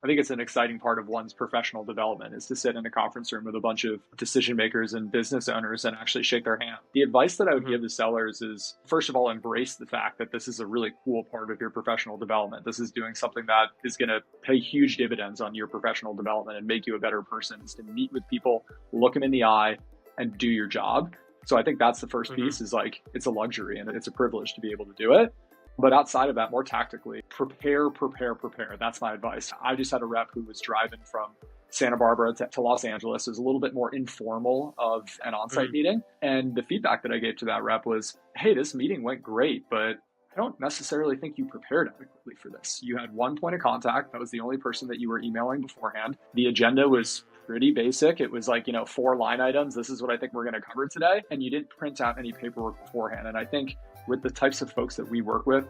I think it's an exciting part of one's professional development is to sit in a conference room with a bunch of decision makers and business owners and actually shake their hand. The advice that I would give to sellers is, first of all, embrace the fact that this is a really cool part of your professional development. This is doing something that is going to pay huge dividends on your professional development and make you a better person, is to meet with people, look them in the eye, and do your job. So I think that's the first piece, is like, it's a luxury and it's a privilege to be able to do it. But outside of that, more tactically, prepare. That's my advice. I just had a rep who was driving from Santa Barbara to Los Angeles. It was a little bit more informal of an on-site meeting. And the feedback that I gave to that rep was, hey, this meeting went great, but I don't necessarily think you prepared adequately for this. You had one point of contact. That was the only person that you were emailing beforehand. The agenda was pretty basic. It was like, 4 line items. This is what I think we're going to cover today. And you didn't print out any paperwork beforehand. And I think with the types of folks that we work with,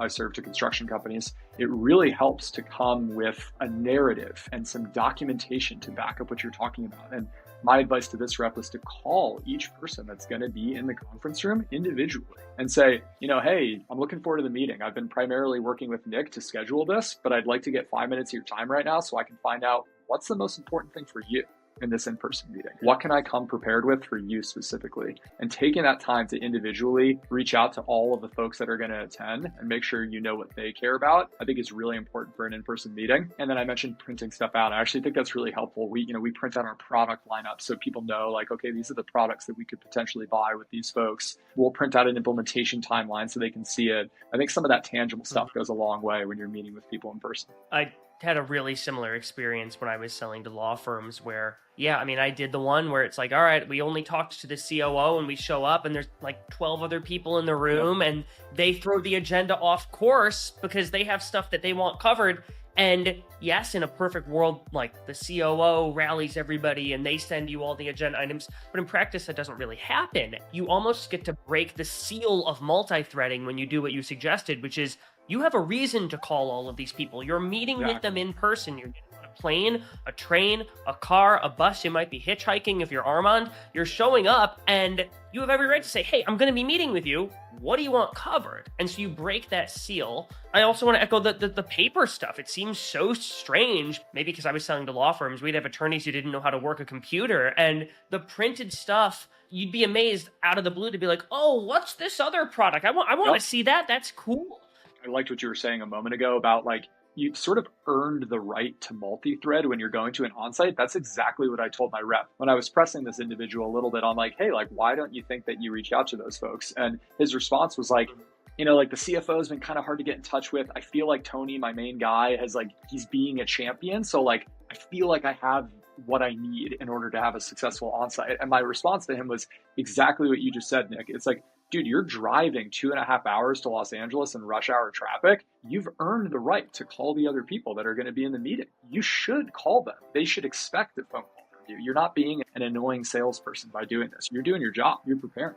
I serve to construction companies, it really helps to come with a narrative and some documentation to back up what you're talking about. And my advice to this rep was to call each person that's going to be in the conference room individually and say, hey, I'm looking forward to the meeting. I've been primarily working with Nick to schedule this, but I'd like to get 5 minutes of your time right now so I can find out what's the most important thing for you in this in-person meeting. What can I come prepared with for you specifically? And taking that time to individually reach out to all of the folks that are going to attend and make sure you know what they care about, I think is really important for an in-person meeting. And then I mentioned printing stuff out. I actually think that's really helpful. We print out our product lineup so people know, like, okay, these are the products that we could potentially buy with these folks. We'll print out an implementation timeline so they can see it. I think some of that tangible stuff goes a long way when you're meeting with people in person. I had a really similar experience when I was selling to law firms where, I did the one where it's like, all right, we only talked to the COO and we show up and there's like 12 other people in the room and they throw the agenda off course because they have stuff that they want covered. And yes, in a perfect world, like the COO rallies everybody and they send you all the agenda items, but in practice, that doesn't really happen. You almost get to break the seal of multi-threading when you do what you suggested, which is you have a reason to call all of these people. You're meeting with them in person. You're on a plane, a train, a car, a bus. You might be hitchhiking if you're Armand. You're showing up and you have every right to say, hey, I'm going to be meeting with you. What do you want covered? And so you break that seal. I also want to echo the paper stuff. It seems so strange, maybe because I was selling to law firms. We'd have attorneys who didn't know how to work a computer. And the printed stuff, you'd be amazed out of the blue to be like, oh, what's this other product? I want to see that. That's cool. I liked what you were saying a moment ago about like, you've sort of earned the right to multi-thread when you're going to an onsite. That's exactly what I told my rep when I was pressing this individual a little bit on like, hey, like, why don't you think that you reach out to those folks? And his response was like, like the CFO has been kind of hard to get in touch with. I feel like Tony, my main guy, he's being a champion. So like, I feel like I have what I need in order to have a successful onsite. And my response to him was exactly what you just said, Nick. It's like, dude, you're driving 2.5 hours to Los Angeles in rush hour traffic. You've earned the right to call the other people that are going to be in the meeting. You should call them. They should expect a phone call from you. You're not being an annoying salesperson by doing this. You're doing your job. You're preparing.